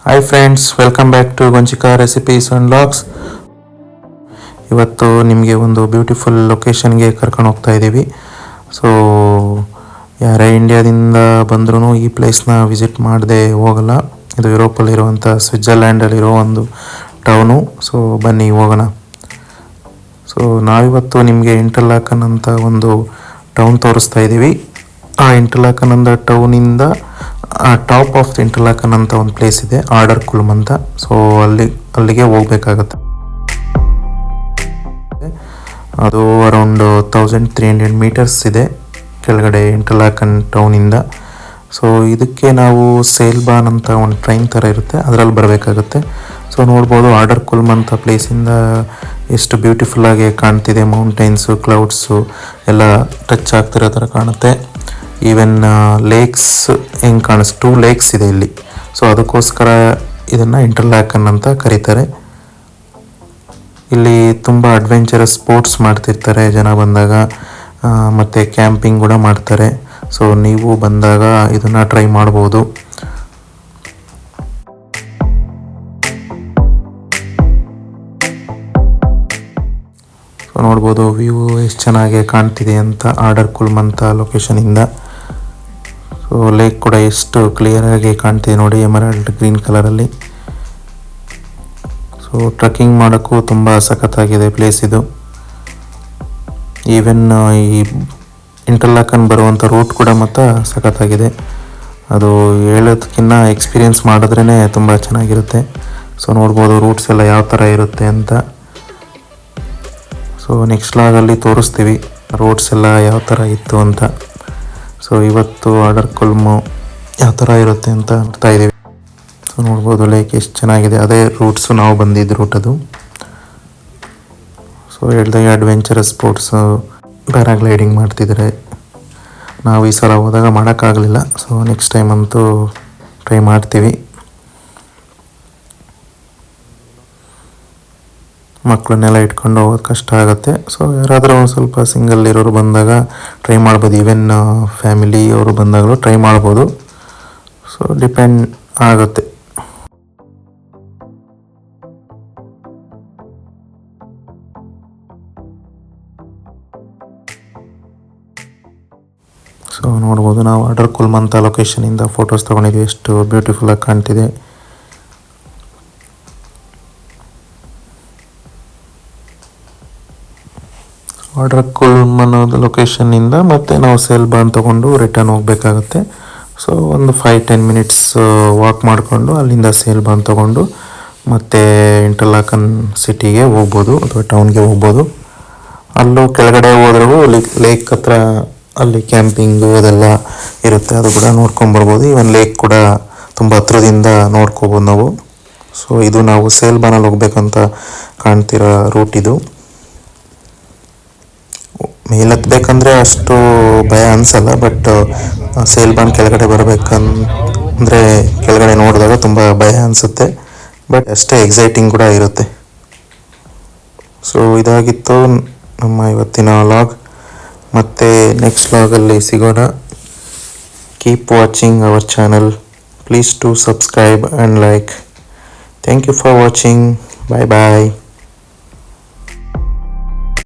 Hi friends, welcome back to Gonchika recipes and vlogs. ಇವತ್ತು ನಿಮಗೆ ಒಂದು ಬ್ಯೂಟಿಫುಲ್ ಲೊಕೇಶನ್ಗೆ ಕರ್ಕೊಂಡು ಹೋಗ್ತಾ ಇದ್ದೀವಿ. ಸೊ ಯಾರೇ ಇಂಡಿಯಾದಿಂದ ಬಂದ್ರೂ ಈ ಪ್ಲೇಸ್ನ ವಿಸಿಟ್ ಮಾಡದೆ ಹೋಗಲ್ಲ. ಇದು ಯುರೋಪಲ್ಲಿರುವಂಥ ಸ್ವಿಟ್ಜರ್ಲ್ಯಾಂಡಲ್ಲಿರೋ ಒಂದು ಟೌನು. ಸೊ ಬನ್ನಿ ಹೋಗೋಣ. ಸೊ ನಾವಿವತ್ತು ನಿಮಗೆ ಇಂಟರ್ಲಾಕನ್ ಅಂತ ಒಂದು ಟೌನ್ ತೋರಿಸ್ತಾ ಇದ್ದೀವಿ. ಆ ಇಂಟರ್ಲಾಕನ್ ಅಂತ ಟೌನಿಂದ ಟಾಪ್ ಆಫ್ ಇಂಟರ್ಲಾಕನ್ ಅಂತ ಒಂದು ಪ್ಲೇಸ್ ಇದೆ, ಆರ್ಡರ್ ಕುಲ್ಮ್ ಅಂತ. ಸೊ ಅಲ್ಲಿಗೆ ಹೋಗ್ಬೇಕಾಗತ್ತೆ. ಅದು ಅರೌಂಡ್ 1300 ಮೀಟರ್ಸ್ ಇದೆ ಕೆಳಗಡೆ ಇಂಟರ್ಲಾಕನ್ ಟೌನಿಂದ. ಸೊ ಇದಕ್ಕೆ ನಾವು ಸೇಲ್ಬಾನ್ ಅಂತ ಒಂದು ಟ್ರೈನ್ ಥರ ಇರುತ್ತೆ, ಅದರಲ್ಲಿ ಬರಬೇಕಾಗತ್ತೆ. ಸೊ ನೋಡ್ಬೋದು ಆರ್ಡರ್ ಕುಲ್ಮ್ ಅಂತ ಪ್ಲೇಸಿಂದ ಎಷ್ಟು ಬ್ಯೂಟಿಫುಲ್ಲಾಗಿ ಕಾಣ್ತಿದೆ. ಮೌಂಟೈನ್ಸು, ಕ್ಲೌಡ್ಸು ಎಲ್ಲ ಟಚ್ ಆಗ್ತಿರೋ ಥರ ಕಾಣುತ್ತೆ. ಈವನ್ ಲೇಕ್ಸ್ ಹೆಂಗೆ ಕಾಣಿಸ್ 2 ಲೇಕ್ಸ್ ಇದೆ ಇಲ್ಲಿ. ಸೊ ಅದಕ್ಕೋಸ್ಕರ ಇದನ್ನು ಇಂಟರ್ಲಾಕನ್ ಅಂತ ಕರೀತಾರೆ. ಇಲ್ಲಿ ತುಂಬ ಅಡ್ವೆಂಚರಸ್ ಸ್ಪೋರ್ಟ್ಸ್ ಮಾಡ್ತಿರ್ತಾರೆ ಜನ ಬಂದಾಗ, ಮತ್ತು ಕ್ಯಾಂಪಿಂಗ್ ಕೂಡ ಮಾಡ್ತಾರೆ. ಸೊ ನೀವು ಬಂದಾಗ ಇದನ್ನು ಟ್ರೈ ಮಾಡ್ಬೋದು. ಸೊ ನೋಡ್ಬೋದು ವ್ಯೂ ಎಷ್ಟು ಚೆನ್ನಾಗಿ ಕಾಣ್ತಿದೆ ಅಂತ ಆರ್ಡರ್ ಕುಲ್ಮ್ ಅಂತ ಲೊಕೇಶನಿಂದ. ಸೊ ಲೇಕ್ ಕೂಡ ಎಷ್ಟು ಕ್ಲಿಯರಾಗಿ ಕಾಣ್ತಿದೆ ನೋಡಿ, ಎಮರಾಲ್ಡ್ ಗ್ರೀನ್ ಕಲರಲ್ಲಿ. ಸೊ ಟ್ರೆಕ್ಕಿಂಗ್ ಮಾಡೋಕ್ಕೂ ತುಂಬ ಸಖತ್ತಾಗಿದೆ ಪ್ಲೇಸ್ ಇದು. ಈವನ್ ಈ ಇಂಟರ್ಲಾಕನ್ ಬರುವಂಥ ರೂಟ್ ಕೂಡ ಮತ್ತು ಸಖತ್ತಾಗಿದೆ. ಅದು ಹೇಳೋದಕ್ಕಿಂತ ಎಕ್ಸ್ಪೀರಿಯೆನ್ಸ್ ಮಾಡಿದ್ರೇ ತುಂಬ ಚೆನ್ನಾಗಿರುತ್ತೆ. ಸೊ ನೋಡ್ಬೋದು ರೂಟ್ಸ್ ಎಲ್ಲ ಯಾವ ಥರ ಇರುತ್ತೆ ಅಂತ. ಸೊ ನೆಕ್ಸ್ಟ್ ಲಾಗಲ್ಲಿ ತೋರಿಸ್ತೀವಿ ರೋಡ್ಸ್ ಎಲ್ಲ ಯಾವ ಥರ ಇತ್ತು ಅಂತ. ಸೊ ಇವತ್ತು ಆರ್ಡರ್ ಕುಲ್ಮು ಯಾವ ಥರ ಇರುತ್ತೆ ಅಂತ ನೋಡ್ತಾ ಇದ್ದೀವಿ. ಸೊ ನೋಡ್ಬೋದು ಲೇಕ್ ಎಷ್ಟು ಚೆನ್ನಾಗಿದೆ. ಅದೇ ರೂಟ್ಸು ನಾವು ಬಂದಿದ್ದು ರೂಟ್ ಅದು. ಸೊ ಹೇಳ್ದಾಗೆ ಅಡ್ವೆಂಚರಸ್ ಸ್ಪೋರ್ಟ್ಸು, ಪ್ಯಾರಾಗ್ಲೈಡಿಂಗ್ ಮಾಡ್ತಿದ್ದಾರೆ. ನಾವು ಈ ಸಲ ಹೋದಾಗ ಮಾಡೋಕ್ಕಾಗಲಿಲ್ಲ. ಸೊ ನೆಕ್ಸ್ಟ್ ಟೈಮ್ ಅಂತೂ ಟ್ರೈ ಮಾಡ್ತೀವಿ. ಮಕ್ಕಳನ್ನೆಲ್ಲ ಇಟ್ಕೊಂಡು ಹೋಗೋದು ಕಷ್ಟ ಆಗುತ್ತೆ. ಸೊ ಯಾರಾದರೂ ಒಂದು ಸ್ವಲ್ಪ ಸಿಂಗಲ್ ಇರೋರು ಬಂದಾಗ ಟ್ರೈ ಮಾಡ್ಬೋದು. ಈವನ್ ಫ್ಯಾಮಿಲಿ ಅವರು ಬಂದಾಗಲೂ ಟ್ರೈ ಮಾಡ್ಬೋದು. ಸೊ ಡಿಪೆಂಡ್ ಆಗುತ್ತೆ. ಸೊ ನೋಡ್ಬೋದು ನಾವು ಆರ್ಡರ್ ಕುಲ್ಮ್ ಅಂತ ಲೊಕೇಶನಿಂದ ಫೋಟೋಸ್ ತೊಗೊಂಡಿದ್ವಿ. ಎಷ್ಟು ಬ್ಯೂಟಿಫುಲ್ಲಾಗಿ ಕಾಣ್ತಿದೆ. ಆರ್ಡರ್ ಕುಲ್ಮ್ ಅನ್ನೋದು ಲೊಕೇಶನ್ನಿಂದ ಮತ್ತೆ ನಾವು ಸೇಲ್ಬಾನ್ ತೊಗೊಂಡು ರಿಟರ್ನ್ ಹೋಗಬೇಕಾಗುತ್ತೆ. ಸೊ ಒಂದು 5-10 ಮಿನಿಟ್ಸ್ ವಾಕ್ ಮಾಡಿಕೊಂಡು ಅಲ್ಲಿಂದ ಸೇಲ್ಬಾನ್ ತೊಗೊಂಡು ಮತ್ತೆ ಇಂಟರ್ಲಾಕನ್ ಸಿಟಿಗೆ ಹೋಗ್ಬೋದು ಅಥವಾ ಟೌನ್ಗೆ ಹೋಗ್ಬೋದು. ಅಲ್ಲೂ ಕೆಳಗಡೆ ಹೋದ್ರೂ ಲೇಕ್ ಹತ್ರ ಅಲ್ಲಿ ಕ್ಯಾಂಪಿಂಗು ಅದೆಲ್ಲ ಇರುತ್ತೆ, ಅದು ಕೂಡ ನೋಡ್ಕೊಂಬರ್ಬೋದು. ಇವನ್ ಲೇಕ್ ಕೂಡ ತುಂಬ ಹತ್ರದಿಂದ ನೋಡ್ಕೋಬೋದು ನಾವು. ಸೊ ಇದು ನಾವು ಸೇಲ್ಬಾನಲ್ಲಿ ಹೋಗ್ಬೇಕಂತ ಕಾಣ್ತಿರೋ ರೂಟ್ ಇದು. ಮೇಲೆತ್ತಬೇಕಂದ್ರೆ ಅಷ್ಟು ಭಯ ಅನಿಸಲ್ಲ, ಬಟ್ ಸೇಲ್ಬಾನ್ ಕೆಳಗಡೆ ಬರಬೇಕಂದ್ರೆ ಕೆಳಗಡೆ ನೋಡಿದಾಗ ತುಂಬ ಭಯ ಅನಿಸುತ್ತೆ, ಬಟ್ ಅಷ್ಟೇ ಎಕ್ಸೈಟಿಂಗ್ ಕೂಡ ಇರುತ್ತೆ. ಸೊ ಇದಾಗಿತ್ತು ನಮ್ಮ ಇವತ್ತಿನ ವ್ಲಾಗ್. ಮತ್ತು ನೆಕ್ಸ್ಟ್ ವ್ಲಾಗಲ್ಲಿ ಸಿಗೋಣ. Keep watching our channel. Please to subscribe and like. Thank you for watching. Bye bye.